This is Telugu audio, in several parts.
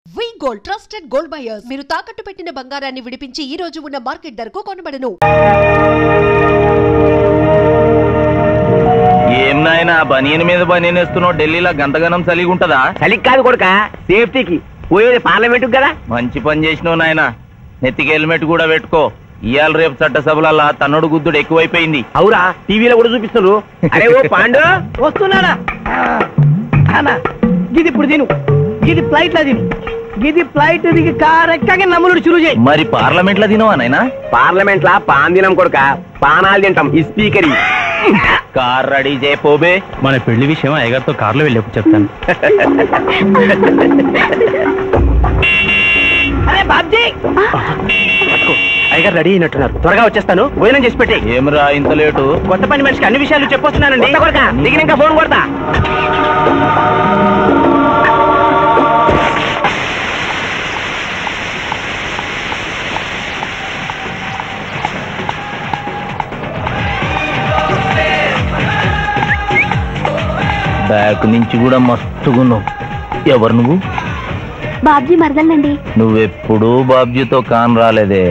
వి గోల్డ్ ట్రస్టెడ్ గోల్డ్ బయర్స్ మీరు తాకట్టు పెట్టిన బంగారాన్ని విడిపించి ఈ రోజు ఉన్న మార్కెట్ ధరకు కొనబడను. ఏం నాయనా బనియన్ మీద బనియన్ వేస్తున్నావు? ఢిల్లీలో గంతగనం చలిగి ఉంటదా? చలికి కాదు కొడుక, సేఫ్టీకి. పోయేది పార్లమెంట్ కదా. మంచి పని చేసినావు నాయనా. నెత్తికి హెల్మెట్ కూడా పెట్టుకో. ఇవాళ రేపు చట్టసభలల్లా తన్నుడు గుద్దుడు ఎక్కువైపోయింది. అవురా, టీవీలో కూడా చూపిస్తున్నారు. అరే ఓ పాండు వస్తున్నాడా? గిది ఇప్పుడు తిను, గిది ఫ్లైట్ లా తిను, గిది ఫ్లైట్ దిగి కార్ ఎక్కగా నమ్ములు చురు చేయి. మరి పార్లమెంట్ లో తినవా నాయనా? పార్లమెంట్ లా పాన్ తినం కొడుక, పానాలు తింటాం. ఈ స్పీకర్ కార్ రెడీ చేయపోబే. మన పెళ్లి విషయం అయ్యగారితో కార్లో వెళ్ళేప్పుడు చెప్తాను. అరే బాబ్జీ, అయ్యగారు రెడీ అయినట్టున్నారు. త్వరగా వచ్చేస్తాను, భోజనం చేసి పెట్టి. ఏమరా ఇంత లేటు? కొత్త పని మనిషికి అన్ని విషయాలు చెప్పొస్తున్నానండి. దిగినాక ఫోన్ కొడతా. బ్యాక్ నుంచి కూడా మస్తుగున్నావు. ఎవరు నువ్వు? బాబ్జీ మరదలండి. నువ్వెప్పుడు బాబ్జీతో కాన్ రాలేదే.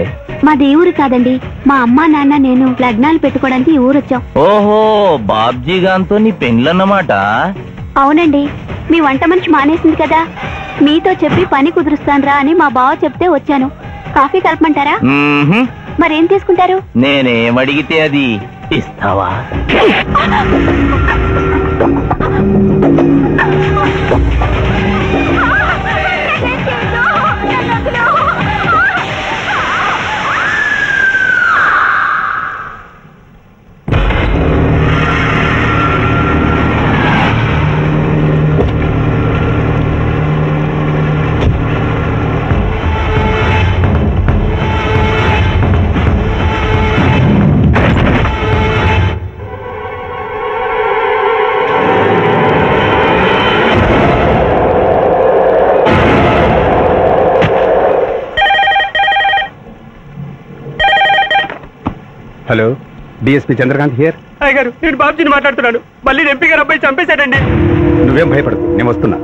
మా దేవురు కాదండి, మా అమ్మ నాన్న నేను లగ్నాలు పెట్టుకోవడానికి ఈ ఊరు వచ్చాం. ఓహో, బాబ్జీ గాంతో నీ పెండ్లన్నమాట. అవునండి, మీ వంట మనిషి మానేసింది కదా, మీతో చెప్పి పని కుదురుస్తాన్రా అని మా బావ చెప్తే వచ్చాను. కాఫీ కలపమంటారా? మరేం తీసుకుంటారు? నేనేమడిగితే అది ఇస్తావా? Hello, DSP Chandrakant here. అయ్యగారు, నేను బాబ్జీని మాట్లాడుతున్నాను. మళ్ళీ ఎంపీ గారు అబ్బాయి చంపేశాడండి. నువ్వేం భయపడదు, నేను వస్తున్నా.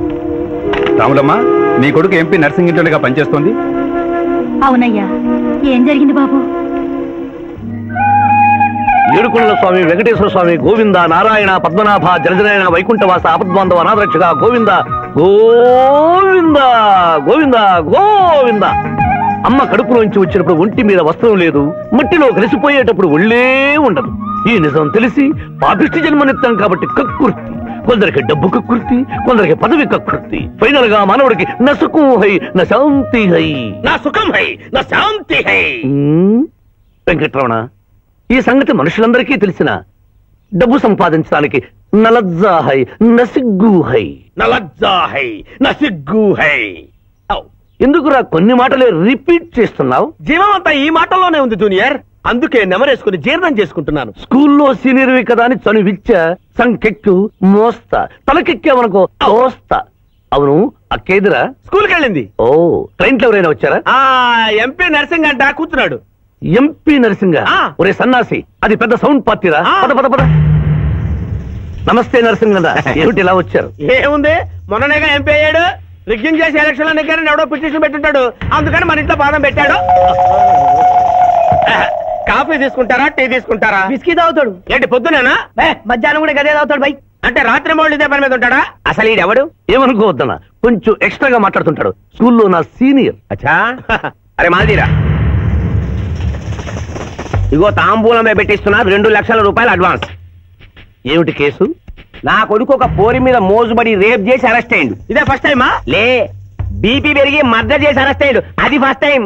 రాములమ్మ, నీ కొడుకు ఎంపీ నర్సింగ్ ఇంటర్గా పనిచేస్తోంది. అవునయ్యా, ఏం జరిగింది బాబు? ఏడుకొండల స్వామి, వెంకటేశ్వర స్వామి, గోవింద, నారాయణ, పద్మనాభ, జలజనాయన, వైకుంఠవాస, ఆపద్బాంధవ, అనాథరక్షక, గోవింద గోవింద గోవింద గోవింద. అమ్మ కడుపులోంచి వచ్చినప్పుడు ఒంటి మీద వస్త్రం లేదు, మట్టిలో కలిసిపోయేటప్పుడు ఒళ్ళే ఉండదు. ఈ నిజం తెలిసి పాపిష్టి జన్మనిత్తాం కాబట్టి కక్కుర్తి. కొందరికి డబ్బు కక్కుర్తి, కొందరికి పదవి కక్కుర్తి. ఫైనల్ గా మానవుడికి నా సుఖం హై, నా శాంతి హై. నా సుఖం హై, నా శాంతి హై. వెంకటరమణ, ఈ సంగతి మనుషులందరికీ తెలిసిన డబ్బు సంపాదించడానికి నలజ్జా హై, నసిగ్గు హై. నలజ్జా హై, నసిగ్గు హై. ఎందుకురా కొన్ని మాటలే రిపీట్ చేస్తున్నావు? జీవం అంతా ఈ మాటల్లోనే ఉంది జూనియర్, అందుకే నెమరేసుకుని జీర్ణం చేసుకుంటున్నాను. స్కూల్లో సీనియర్వి కదా అని చనువిచ్చ సంకెక్కు మోస్తా, తలకెక్కావనుకో తోస్తా. అవును, అక్కేదిరా స్కూల్కి వెళ్ళింది. ఓ, ట్రైన్ లో ఎవరైనా వచ్చారా? ఎంపీ నర్సింగ్ అంట కూర్చున్నాడు. ఎంపీ నరసింగ? ఒరే సన్నాసి, అది పెద్ద సౌండ్ పార్టీరా. పద పద పద. నమస్తే నరసింగ, ఏమిటి ఇలా వచ్చారు? ఏముంది, మొన్ననేగా ఎంపీ అయ్యాడు. రిగ్గింగ్ చేసి ఎలక్షన్ లో నెగ్గారని ఎవడో పిటిషన్ పెట్టుంటాడు, అందుకని మన ఇంట్లో పాదం పెట్టాడు. కాఫీ తీసుకుంటారా, టీ తీసుకుంటారా? బిస్కీ తాగుతాడు. ఏంటి పొద్దునేనా? మధ్యాహ్నం కూడా గదే తాగుతాడు బై. అంటే రాత్రి మూడు ఇదే పని మీద ఉంటాడా? అసలు ఈడెవడు? ఏమనుకోవద్దన్నా, కొంచెం ఎక్స్ట్రాగా మాట్లాడుతుంటాడు. స్కూల్లో నా సీనియర్. అచ్చా, అరే మాదిరా, ఇగో తాంబూలమే పెట్టిస్తున్నా, 2 లక్షల రూపాయలు అడ్వాన్స్. ఏమిటి కేసు? నా కొడుకు ఒక పోరి మీద మోజుబడి రేప్ చేసి అరెస్ట్ అయ్యిండు. ఇదే ఫస్ట్ టైమా? లే, బీపీ పెరిగి మర్డర్ చేసి అరెస్ట్ అయ్యిండు, అది first time.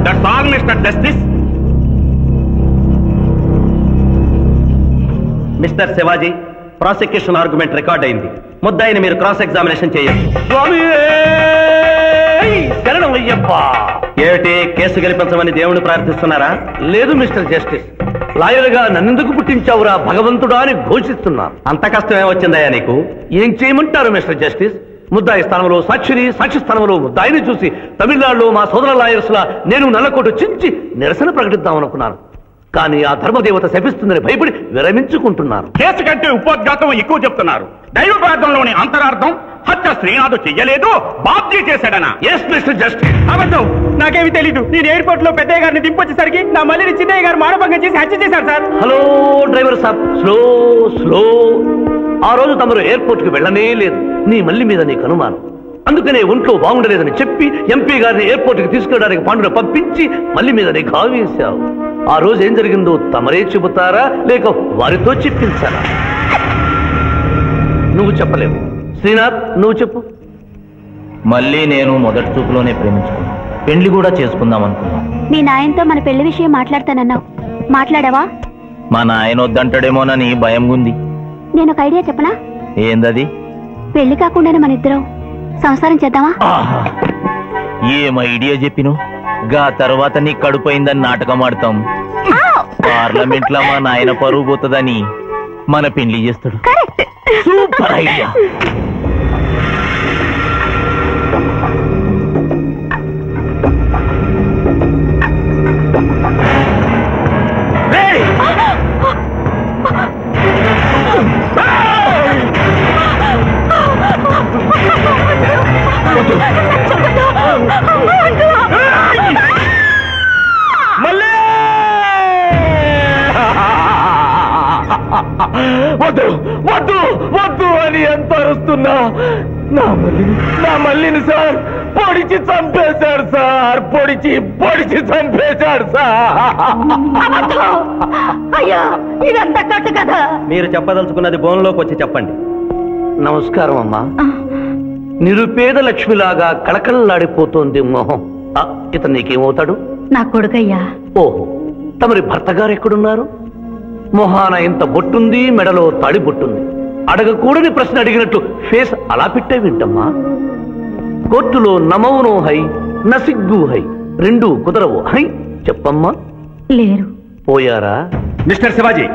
That's all mister justice. Mister Shivaji, prosecution argument record అయింది. ముద్దాయిని మీరు క్రాస్ ఎగ్జామినేషన్ చేయొచ్చు. శరణం అయ్యప్ప. ఏమిటి, కేసు గెలిపించమని దేవుని ప్రార్థిస్తున్నారా? లేదు మిస్టర్ జస్టిస్, లాయర్గా నన్నెందుకు పుట్టించావురా భగవంతుడా అని ఘోషిస్తున్నా. అంత కష్టమే వచ్చిందయ్యా నీకు? ఏం చేయమంటారు మిస్టర్ జస్టిస్? ముద్దాయి స్థానంలో సాక్షిని, సాక్షి స్థానంలో ముద్దాయిని చూసి తమిళనాడులో మా సోదర లాయర్స్ లా నేను నల్లకోటు చించి నిరసన ప్రకటిద్దామనుకున్నాను. కానీ ఆ ధర్మదేవత శపిస్తుందని భయపడి విరమించుకుంటున్నాను. కేసు కంటే ఉపోద్ఘాతం ఎక్కువ చెప్తున్నారు. దైవ ప్రార్థనలోని అంతరార్థం హత్య శ్రీనాథు చెయ్యలేదు, బాబ్జీ చేశాడనా? Yes mister justice. అబద్ధం, నాకేమి తెలీదు. నేను ఎయిర్పోర్ట్ లో పెద్దయ్య గారిని దింపొచ్చేసరికి నా మళ్ళీ చిన్నయ్య గారు మానభంగం చేసి హత్య చేశారు సార్. హలో డ్రైవర్ సాబ్, స్లో స్లో. ఆ రోజు తమరు ఎయిర్పోర్ట్ కి వెళ్ళనే లేదు. నీ మల్లి మీద నీకు అనుమానం, అందుకనే ఒంట్లో బాగుండలేదని చెప్పి ఎంపీ గారిని ఎయిర్పోర్ట్ కి తీసుకెళ్ళడానికి పాండును పంపించి మల్లి మీద నీకు ఆవేశావు. ఆ రోజు ఏం జరిగిందో తమరే చెబుతారా లేక వారితో చెప్పించారా? నువ్వు చెప్పలేవు. శ్రీనాథ్, నువ్వు చెప్పు. మళ్ళీ నేను మొదటి చూపులోనే ప్రేమించుకున్నాను, పెళ్లి కూడా చేసుకుందాం అనుకున్నాను. మీ నాయనతో మన పెళ్లి విషయం మాట్లాడతానన్నావు, మాట్లాడావా? మా నాయన వద్దంటాడేమోనని భయం ఉంది. నేను ఒక ఐడియా చెప్పనా? ఏందది? పెళ్లి కాకుండానే మన ఇద్దరం సంసారం చేద్దామా? ఏం ఐడియా చెప్పిను? గా తర్వాత నీ కడుపోయిందని నాటకం ఆడతాం. పార్లమెంట్ లో మా నాయన పరువు పోతుందని మన పెళ్లి చేస్తాడు. Super idea. వద్దు వద్దు వద్దు అని ఎంత అరుస్తున్నా నా మల్లిని సార్ పొడిచి చంపేశాడు సార్. పొడిచి చంపేశాడు సార్. అయ్యా, ఇదంతా కట్టు కదా. మీరు చెప్పదలుచుకున్నది బోన్లోకి వచ్చి చెప్పండి. నమస్కారం అమ్మా. నిరుపేద లక్ష్మిలాగా కళకళలాడిపోతోంది మొహం. ఇతను నీకేమవుతాడు? నా కొడుకయ్యా. ఓహో, తమరి భర్త గారు ఎక్కడున్నారు? మొహాన ఇంత బొట్టుంది, మెడలో తాడి బొట్టుంది. అడగకూడని ప్రశ్న అడిగినట్టు ఫేస్ అలా పెట్టే వింటమ్మా. కోర్టులో నమౌనో హై, నసిగ్గు హై, రెండు కుదరవు హై. చెప్పమ్మా. లేరు. పోయారా? మిస్టర్ శివాజీ,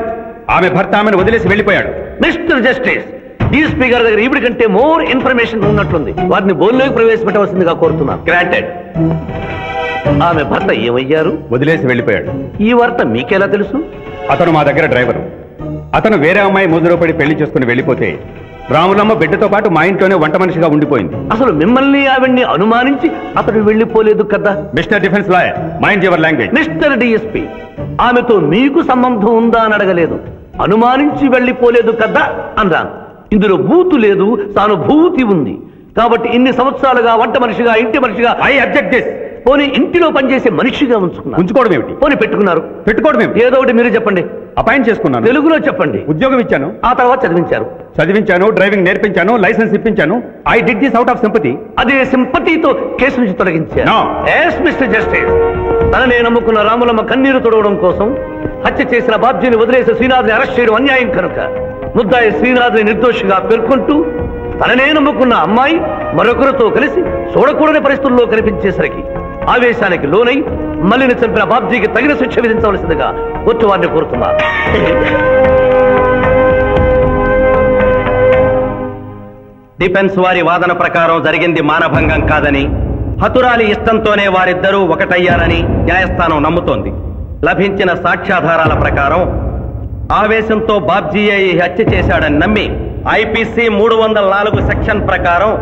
ఆమె భర్త ఆమెను వదిలేసి వెళ్ళిపోయాడు. మిస్టర్ జస్టిస్, డీఎస్పీ గారి దగ్గర ఈవిడి కంటే మోర్ ఇన్ఫర్మేషన్ ఉన్నట్లుంది. వారిని బోన్లోకి ప్రవేశపెట్టవలసిందిగా కోరుతున్నాను. గ్రాంటెడ్. ఆమె భర్త ఏమయ్యారు? వదిలేసి వెళ్ళిపోయాడు. ఈ వార్త మీకెలా తెలుసు? అతను మా దగ్గర డ్రైవరు. అతను వేరే అమ్మాయి ముద్రలో పడి పెళ్లి చేసుకుని వెళ్ళిపోతే రాములమ్మ బిడ్డతో పాటు మా ఇంట్లోనే వంట మనిషిగా ఉండిపోయింది. అసలు మిమ్మల్ని ఆవిడ్ని అనుమానించి అతడు వెళ్ళిపోలేదు కదా? Mister defence lawyer, mind your language. Mister DSP, ఆమెతో మీకు సంబంధం ఉందా అని అడగలేదు, అనుమానించి వెళ్ళిపోలేదు కదా అన్నాను. ఇందులో బూతు లేదు, సానుభూతి ఉంది. కాబట్టి ఇన్ని సంవత్సరాలుగా వంట మనిషిగా, ఇంటి మనిషిగా, ఐ అబ్జెక్ట్ దిస్. పోనీ ఇంటిలో పనిచేసే మనిషిగా ఉంచుకోవడం ఏమిటి? పోనీ పెట్టుకున్నారు. పెట్టుకోవడం ఏమిటి? ఏదో ఒకటి మీరు చెప్పండి. అపాయింట్ చేసుకున్నాను. తెలుగులో చెప్పండి. ఉద్యోగం ఇచ్చాను. ఆ తర్వాత చదివించారు, డ్రైవింగ్ నేర్పించాను, లైసెన్స్ ఇప్పించాను. I did this out of sympathy. అదే సింపతితో కేసు నుంచి తొలగించారు. No. Yes mister justice. తననే నమ్ముకున్న రాములమ్మ కన్నీరు తొడవడం కోసం హత్య చేసిన బాబ్జీని వదిలేసి శ్రీనాథ్ని అరెస్ట్ చేయడం అన్యాయం కనుక ముద్దాయి శ్రీనాథ్ని నిర్దోషిగా పేర్కొంటూ తననే నమ్ముకున్న అమ్మాయి మరొకరితో కలిసి చూడకూడని పరిస్థితుల్లో కనిపించేసరికి ఆవేశానికి లోనై మల్లిని చంపిన బాబ్జీకి తగిన శిక్ష విధించవలసిందిగా కోర్టు వారిని కోరుతున్నారు. డిఫెన్స్ వారి వాదన ప్రకారం జరిగింది మానభంగం కాదని, హతురాలి ఇష్టంతోనే వారిద్దరూ ఒకటయ్యారని న్యాయస్థానం నమ్ముతోంది. లభించిన సాక్ష్యాధారాల ప్రకారం ఆవేశంతో బాబ్జీయే ఈ హత్య చేశాడని నమ్మి ఐపీసీ 304 సెక్షన్ ప్రకారం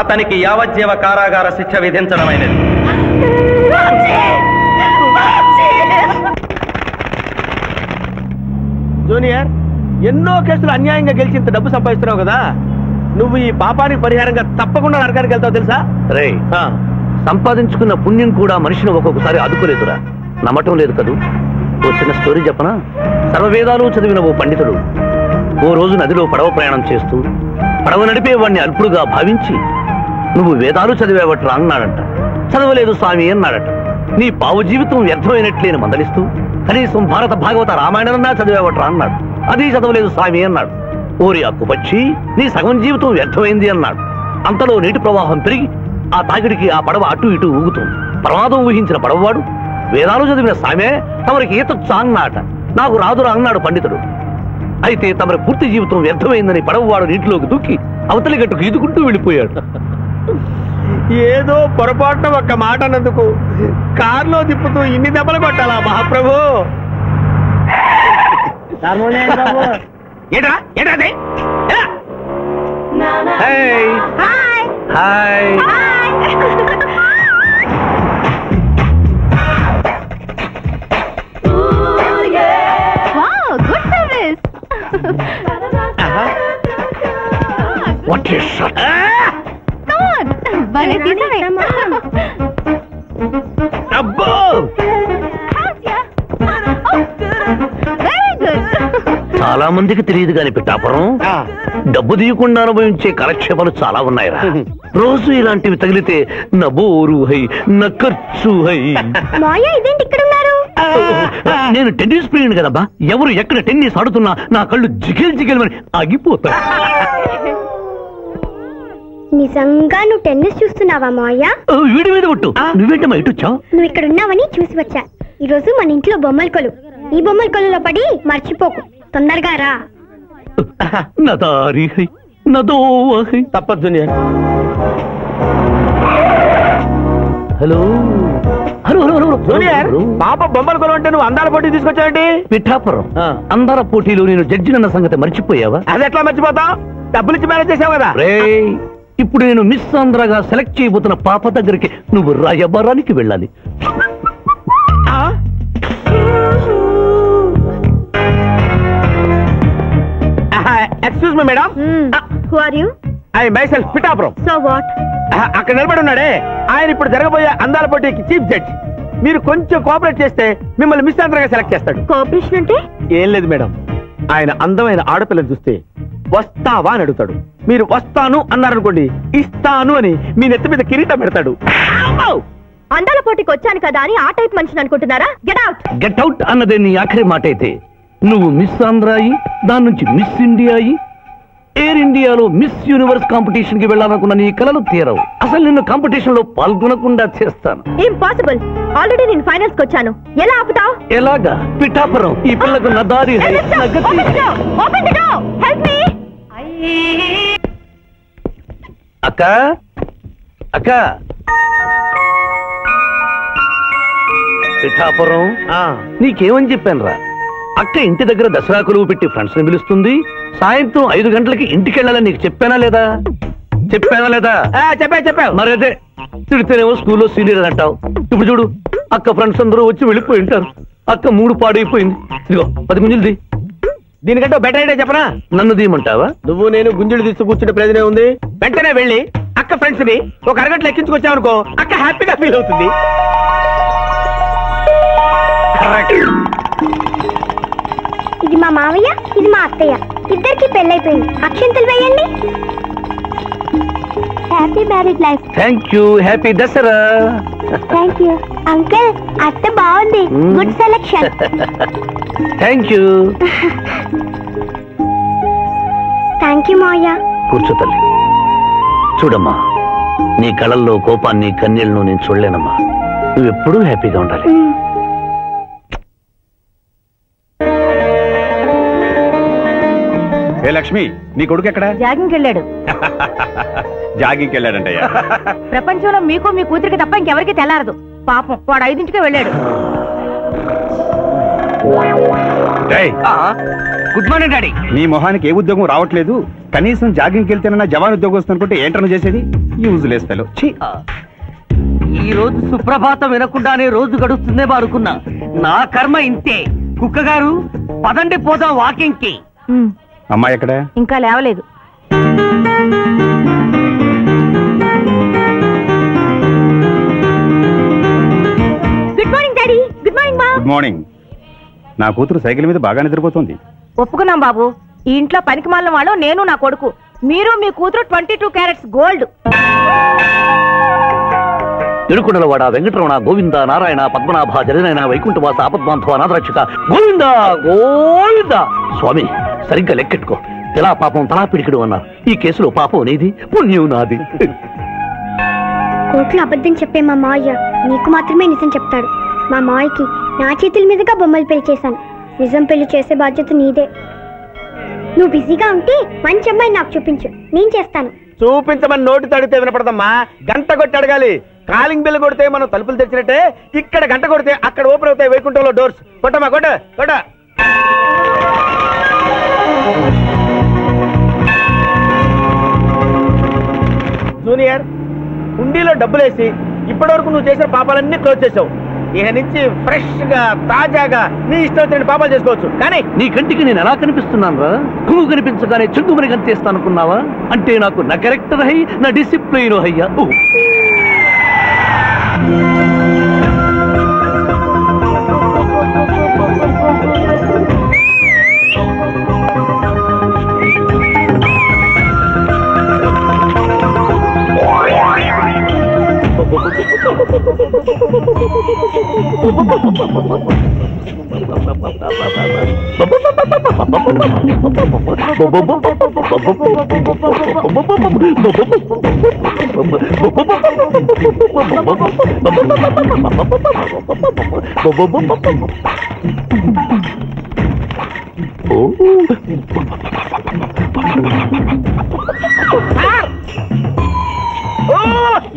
అతనికి యావజ్జీవ కారాగార శిక్ష విధించడమైనది. జూనియర్, ఎన్నో కేసులు అన్యాయంగా గెలిచి ఇంత డబ్బు సంపాదిస్తున్నావు కదా, నువ్వు ఈ పాపానికి పరిహారంగా తప్పకుండా నరకానికి వెళ్తావు తెలుసా? రే, సంపాదించుకున్న పుణ్యం కూడా మనిషిని ఒక్కొక్కసారి అదుకోలేదురా. నమ్మటం లేదు కదూ. ఓ చిన్న స్టోరీ చెప్పనా? సర్వవేదాలు చదివిన ఓ పండితుడు ఓ రోజు నదిలో పడవ ప్రయాణం చేస్తూ పడవ నడిపేవాడిని అల్పుడుగా భావించి, నువ్వు వేదాలు చదివేవట్రా అన్నాడట. చదవలేదు స్వామి అన్నాడట. నీ పావు జీవితం వ్యర్థమైనట్లేని మందలిస్తూ, కనీసం భారత భాగవత రామాయణన్నా చదివేవట్రా అన్నాడు. అది చదవలేదు స్వామి అన్నాడు. ఓరి అక్కుపచ్చి, నీ సగం జీవితం వ్యర్థమైంది అన్నాడు. అంతలో నీటి ప్రవాహం పెరిగి ఆ తాకిడికి ఆ పడవ అటు ఇటు ఊగుతుంది. ప్రమాదం ఊహించిన పడవవాడు, వేదాలు చదివిన సామే తమరికి ఈతొచ్చా అన్నాట. నాకు రాదురా అన్నాడు పండితుడు. అయితే తమరి పూర్తి జీవితం వ్యర్థమైందని పడవవాడు నీటిలోకి దూకి అవతలి గట్టుకు ఈదుకుంటూ వెళ్ళిపోయాడు. ఏదో పొరపాటున ఒక్క మాట అన్నందుకు కారులో తిప్పుతూ ఇన్ని దెబ్బలు కొట్టాలా మహాప్రభు? ఏట్రా ఏట్రా hi good service. What is shot? Come on, భలే తీసావే. అబ్బో వెరీ గుడ్. చాలా మందికి తెలియదు కాని పిఠాపురం డబ్బు తీయకుండా అనుభవించే కాలక్షేపాలు చాలా ఉన్నాయిరా. రోజు ఇలాంటివి తగిలితే నా బోరు హై, నా ఖర్చు హై. మాయా ఇదేంటి ఇక్కడ ఉన్నారు? నేను టెన్నిస్ ప్లేయర్ కదబ్బా. ఎవరు ఎక్కడ టెన్నిస్ ఆడుతున్నా నా కళ్ళు జిగిల్ జిగిల్ అని ఆగిపోతాయి. నిజంగా నువ్వు టెన్నిస్ చూస్తున్నావా మాయా? వీడి మీద కొట్టు. నువ్వేంటమ్మా ఇటు వచ్చావు? నువ్వు ఇక్కడ ఉన్నావని చూసి వచ్చా. ఈ రోజు మన ఇంట్లో బొమ్మల కొలు. ఈ బొమ్మల కొలులో పడి మర్చిపోకు. తొందరగా రా. నా దారి హై, నా దోవ హై. తప్పదు. హలో హలో హలో జూనియర్, పాప బొమ్మల కొలు అంటే నువ్వు అందాల పోటీ తీసుకొచ్చావండి? పిఠాపురం అందాల పోటీలో నేను జడ్జినన్న సంగతి మర్చిపోయావా? అది ఎట్లా మర్చిపోతావు? డబ్బులు ఇచ్చి మేనేజ్ చేసావు కదా. ఇప్పుడు నేను మిస్ ఆంధ్రగా సెలెక్ట్ చేయబోతున్న పాప దగ్గరికి నువ్వు రాయబారానికి వెళ్ళాలి. Excuse me madam. Who are you? I myself Pithapuram. So what? అక్కడ నిలబడి ఉన్నాడే ఆయన ఇప్పుడు జరగబోయే అందాల పోటీకి చీఫ్ జడ్జ్. మీరు కొంచెం కోఆపరేట్ చేస్తే మిమ్మల్ని మిస్ ఆంధ్రగా సెలెక్ట్ చేస్తాడు. కోఆపరేషన్ అంటే? ఏం లేదు మేడం, ఆయన అందమైన ఆడపిల్లని చూస్తే వస్తావా అని అడుగుతాడు. మీరు వస్తాను అన్నారనుకోండి, ఇస్తాను అని మీ నెత్తి మీద కిరీటం పెడతాడు. అందాల పోటీకి వచ్చాను కదా అని ఆ టైప్ మనిషిని అనుకుంటున్నారా? Get out. గెట్ అవుట్ అన్నదే నీ ఆఖరి మాట అయితే నువ్వు మిస్ ఆంధ్ర అయి దాని నుంచి మిస్ ఇండియా అయి ఎయిర్ ఇండియాలో మిస్ యూనివర్స్ కాంపిటీషన్ కి వెళ్ళాలనుకున్న నీ కలలు తీరవు. అసలు నిన్ను కాంపిటీషన్ లో పాల్గొనకుండా చేస్తాను. ఇంపాసిబుల్. ఆల్రెడీ నేను ఫైనల్స్ కి వచ్చాను. ఎలా ఆపుతావ్? ఎలాగా? పిఠాపురం ఈ పిల్లకు నా దారి హై, నా గతి. Open the door. Help me. అక్క అక్క పిఠాపురం నీకేమని చెప్పాను రా? అక్క ఇంటి దగ్గర దసరా కొలువు పెట్టి ఫ్రెండ్స్ ని పిలుస్తుంది. సాయంత్రం 5 గంటలకి ఇంటికి వెళ్ళాలని నీకు చెప్పానా లేదా? చెప్పావు. మరి అదే తిడితేనేమో స్కూల్లో సీనియర్ అంటావు. ఇప్పుడు చూడు, అక్క ఫ్రెండ్స్ అందరూ వచ్చి వెళ్ళిపోయి ఉంటారు. అక్క మూడు పాడైపోయింది. ఇదిగో 10 గుంజులు. దీనికంటే బెటర్ ఐడియా చెప్పనా? నన్ను దీయమంటావా? నువ్వు నేను గుంజులు తీస్తూ కూర్చుంటే ప్రయోజనం ఉంది. వెంటనే వెళ్ళి అక్క ఫ్రెండ్స్ ని ఒక అరగంటలో ఎక్కించుకొచ్చావు అనుకో, అక్క హ్యాపీగా ఫీల్ అవుతుంది. ఇది మా మావయ్య, ఇది మా అత్తయ్య. ఇద్దరికి పెళ్ళైపోయింది. అక్షంతలు వేయండి. Happy married life. Thank you. Happy Dasara. Thank you uncle. అత్త బాగుంది. Good selection. Thank you. Thank you మావయ్య. కూర్చో తల్లి. చూడమ్మా, నీ కళల్లో కోపాన్ని కన్నీళ్లను నేను చూడలేనమ్మా. నువ్వెప్పుడూ హ్యాపీగా ఉండాలి. ఏ లక్ష్మి, నీ కొడుకు ఎక్కడ? జాగింగ్కి వెళ్ళాడు. జాగింగ్కి వెళ్ళాడంటయ్యా. ప్రపంచంలో మీకు మీ కూతురికి తప్ప ఇంకెవరికి తెల్లారదు. పాపం వాడు 5ంటికే వెళ్ళాడు. Good morning daddy. నీ మొహానికి ఏ ఉద్యోగం రావట్లేదు. కనీసం జాగింగ్కి వెళ్తేనన్నా జవాన్ ఉద్యోగం వస్తుందనుకుంటే ఏంటన్నా చేసేది? Useless fellow. ఈ రోజు సుప్రభాతం వినకుండానే రోజు గడుస్తుందే అనుకున్నా. నా కర్మ ఇంతే. కుక్క గారు పదండి పోదాం వాకింగ్ కి. అమ్మాయి ఎక్కడ? ఇంకా లేవలేదు. Good morning daddy. Good morning మా. Good morning. నా కూతురు సైకిల్ మీద బాగా నిద్రపోతుంది. ఒప్పుకున్నాం బాబు. ఈ ఇంట్లో పనికి మాలిన వాళ్ళు నేను, నా కొడుకు. మీరు మీ కూతురు 22 క్యారెట్స్ గోల్డ్. తిరుకుడలవాడ వెంకటరమణ గోవింద నారాయణ పద్మనాభ జగనైన వైకుంఠవాస ఆపద్బాంధవ అనాథరక్షక గోవింద గోవింద. స్వామి, సరిగ్గా లెక్కెట్టుకో. తెలా పాపం తలా పిడికిడు అన్నారు. ఈ కేసులో పాపం నీది, పుణ్యం నాది. కోర్టులో అబద్ధం చెప్పే మా మావయ్య నీకు మాత్రమే నిజం చెప్తాడు. మా మావయ్యకి నా చేతుల మీదుగా బొమ్మలు పెళ్లి చేశాను. నిజం పెళ్లి చేసే బాధ్యత నీదే. నువ్వు బిజీగా ఉంటే మంచి అమ్మాయి నాకు చూపించు, నేను చేస్తాను. చూపించమని నోటి తడితే వినపడదమ్మా. గంట కొట్టి అడగాలి. కాలింగ్ బిల్ కొడితే మనం తలుపులు తెచ్చినట్టే ఇక్కడ గంట కొడితే అక్కడ ఓపెన్ అవుతాయి వైకుంఠంలో డోర్స్. కొట్టమ్మా, కొట్ట కొట్ట. జూనియర్, హుండీలో డబ్బులేసి ఇప్పటివరకు నువ్వు చేసిన పాపాలన్నీ క్లోజ్ చేసావు. ఇక నుంచి ఫ్రెష్ గా తాజాగా నీ ఇష్టం వచ్చిన పాపాలు చేసుకోవచ్చు. కానీ నీ కంటికి నేను ఎలా కనిపిస్తున్నాను రా? నువ్వు కనిపించగానే చెంగుమని కనిపిస్తాను అనుకున్నావా? అంటే నాకు నా క్యారెక్టర్ హై, నా డిసిప్లిన్ హయ్యా.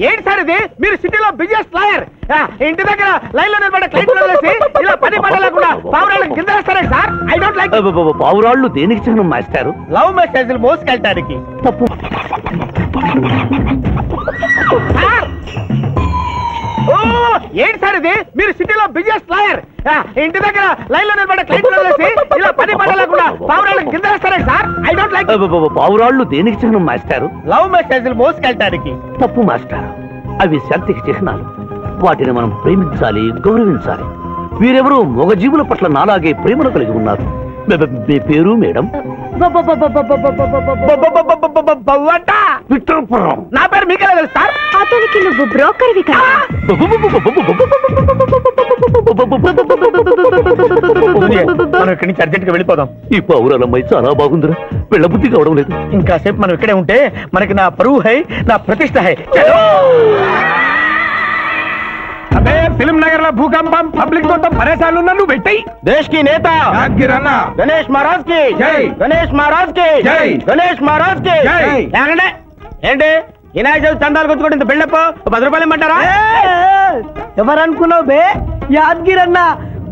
ఏంటి సార్ ఇది? మీరు సిటీలో బిజినెస్ లాయర్, ఇంటి దగ్గర లైన్ లో నిలబడే క్లయింట్లు వదిలేసి ఇలా పని పడ లేకుండా పావురాళ్ళకి గింజేస్తారే సార్? I don't like. పావురాళ్ళు దేనికి చిహ్నం మాస్టారు? లవ్ మెసేజ్లు మోసుకెళ్ళటానికి. తప్పు. ఏంటి సార్ ఇది? మీరు సిటీలో బిజినెస్ లాయర్, ఇంటి దగ్గర లైన్ లో నిలబడే క్లయింట్లు వదిలేసి ఇలా పని పడ లేకుండా పావురాళ్ళకి గింజేస్తారే సార్? I don't like. పావురాళ్ళు దేనికి చిహ్నం మాస్టారు? లవ్ మెసేజ్లు మోసుకెళ్ళటానికి. తప్పు మాస్టారు, అవి శాంతికి చిహ్నాలు. వాటిని మనం ప్రేమించాలి, గౌరవించాలి. వీరెవరూ మగజీవుల పట్ల నాలాగే ప్రేమను కలిగి ఉన్నారు. మీ పేరు మేడం? విక్టర్పురం. నా పేరు మీకెలా తెలుసు సార్? అతనికి నువ్వు బ్రోకర్వి కదా. మనం ఇక్కడి నుంచి అర్జెంట్ గా వెళ్ళిపోదాం. ఈ పావురాలమ్మాయి చాలా బాగుందిరా, వెళ్ళబుద్ధి కావడం లేదు. ఇంకాసేపు మనం ఇక్కడే ఉంటే మనకి నా పరువు హై, నా ప్రతిష్ట హై. అదే ఫిల్మ్ నగర్ లో భూకంపం, పబ్లిక్ మొత్తం పరేషాన్లు ఉన్నా నువ్వు పెట్టాయి. దేశ్ కి నేత గణేష్ మహారాజ్ కి జై, గణేష్ మహారాజ్ కి జై, గణేష్ మహారాజ్ కి జై. ఏంటి వినాయక చవితి చందాలు కొట్టుకుంటే ఇంత బిల్డప్ 10 రూపాయలు ఇమ్మంటారా? ఎవరనుకున్నావు బే? యాద్గిరి అన్న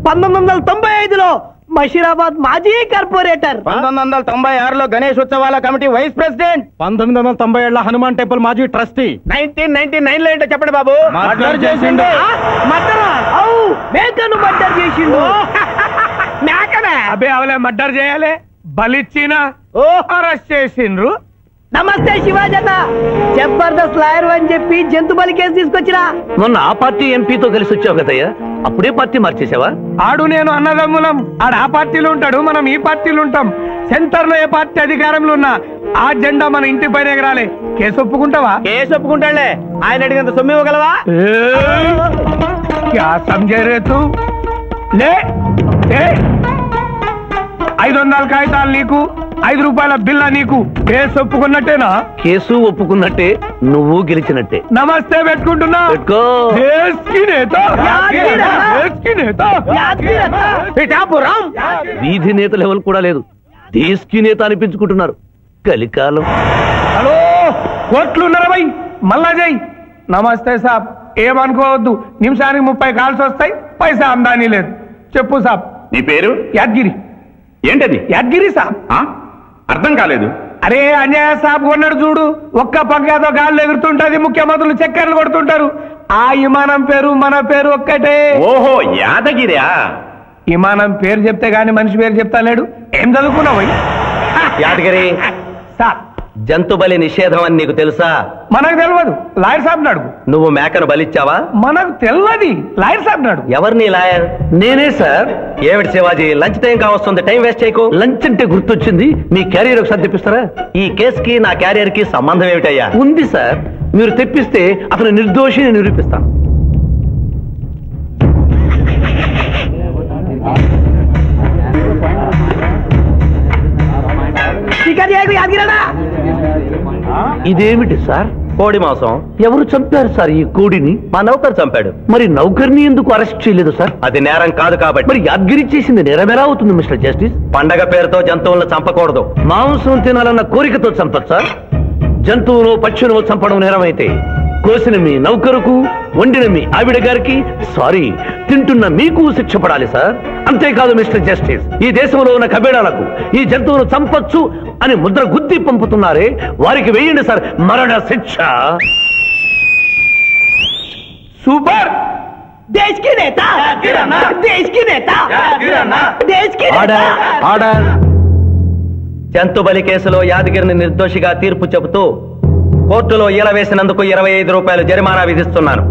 1995లో మషీరాబాద్ మాజీ కార్పొరేటర్, 1996లో గణేష్ ఉత్సవాల committee vice president, 1997 Hanuman temple మాజీ ట్రస్టీ, 1999లో ఏంటో చెప్పండి బాబు. మర్డర్ చేసిండు. మర్డరా? అవు మేకను మర్డర్ చేసిండు. మేకనే? అబే అవలే మర్డర్ చేయాలి, బలిచ్చిన అరెస్ట్ చేసిండ్రు. నమస్తే శివాజన్న, జబర్దస్త్ లాయర్ అని చెప్పి జంతు బలి కేసు తీసుకొచ్చినా. మొన్న ఆ పార్టీ ఎంపీతో కలిసి వచ్చావు కదయ్యా, అప్పుడే పార్టీ మార్చేసావా? ఆడు నేను అన్నదమ్ములం, ఆడు ఆ పార్టీలో ఉంటాడు, మనం ఈ పార్టీలో ఉంటాం. సెంటర్ లో ఏ పార్టీ అధికారంలో ఉన్నా ఆ జెండా మన ఇంటి పైన ఎగరాలి. కేసు ఒప్పుకుంటావా? కేసు ఒప్పుకుంటాడులే, ఆయన అడిగినంత సొమ్ము ఇవ్వగలవా? క్యా సమझे रे तू? లే 500 కాగితాలు నీకు, 5 రూపాయల బిల్ల నీకు. కేసు ఒప్పుకున్నట్టేనా? కేసు ఒప్పుకున్నట్టే, నువ్వు గెలిచినట్టే. నమస్తే పెట్టుకుంటున్నా. పెట్టుకో. దేశ్ కి నేత, దేశ్ కి నేత. వీధి నేత లెవెల్ కూడా లేదు, దేశ్ కి నేత అనిపించుకుంటున్నారు. కలికాలం. హలో, కోట్లున్నారా భయ్? మళ్ళా జై. నమస్తే సాబ్, ఏమనుకోవద్దు, నిమిషానికి 30 కాల్స్ వస్తాయి, పైసా ఆమ్దానీ లేదు. చెప్పు సాబ్. నీ పేరు? యాద్గిరి. ఏంటది? యాద్గిరి సాబ్. అర్థం కాలేదు. అరే అన్యాయ సాబ్ కొన్నాడు చూడు, ఒక్క పక్కతో గాల్లో ఎగురుతుంటది, ముఖ్యమంత్రులు చక్కర్లు కొడుతుంటారు. ఆ విమానం పేరు మన పేరు ఒక్కటే. ఓహో, యాదగిరా? విమానం పేరు చెప్తే గాని మనిషి పేరు చెప్తా లేడు. ఏం చదువుకున్నావు? యాదగిరి, సాబ్ జంతు బలి నిషేధం అని నీకు తెలుసా? మనకు తెలియదు, లాయర్ సాబ్ నాడు. నువ్వు మేకను బలిచ్చావా? మనకు తెలియదు, లాయర్ సాబ్ నాడు. ఎవరు నీ లాయర్? నేనే సార్. ఏమిటి శివాజీ, లంచ్ టైం కావస్తుంది, టైం వేస్ట్ చేయకు. లంచ్ అంటే గుర్తొచ్చింది, మీ క్యారియర్ ఒకసారి తెప్పిస్తారా? ఈ కేసుకి నా క్యారియర్ కి సంబంధం ఏమిటయ్యా? ఉంది సార్, మీరు తెప్పిస్తే అతను నిర్దోషిని నిరూపిస్తాను. ఇదేమిటి సార్? కోడి మాంసం. ఎవరు చంపారు సార్ ఈ కోడిని? మా నౌకరు చంపాడు. మరి నౌకర్ని ఎందుకు అరెస్ట్ చేయలేదు సార్? అది నేరం కాదు కాబట్టి. మరి యాద్గిరి చేసింది నేరం ఎలా అవుతుంది మిస్టర్ జస్టిస్? పండగ పేరుతో జంతువులను చంపకూడదు. మాంసం తినాలన్న కోరికతో చంపచ్చా? జంతువును పక్షులను చంపడం నేరమైతే కోసిన మీ నౌకరుకు, వండిన మీ ఆవిడ గారికి, సారీ తింటున్న మీకు శిక్ష పడాలి సార్. అంతేకాదు మిస్టర్ జస్టిస్, ఈ దేశంలో ఉన్న కబీడాలకు ఈ జంతువును చంపొచ్చు అని ముద్ర గుద్ది పంపుతున్నారే, వారికి వేయండి సార్ మరణ శిక్ష. సూపర్. దేశ్ కి నేత, దేశ్ కి నేత, దేశ్ కి ఆర్డర్, ఆర్డర్. జంతు బలి కేసులో యాదగిరిని నిర్దోషిగా తీర్పు చెబుతూ కోర్టులో ఈల వేసినందుకు 25 రూపాయలు జరిమానా విధిస్తున్నాను.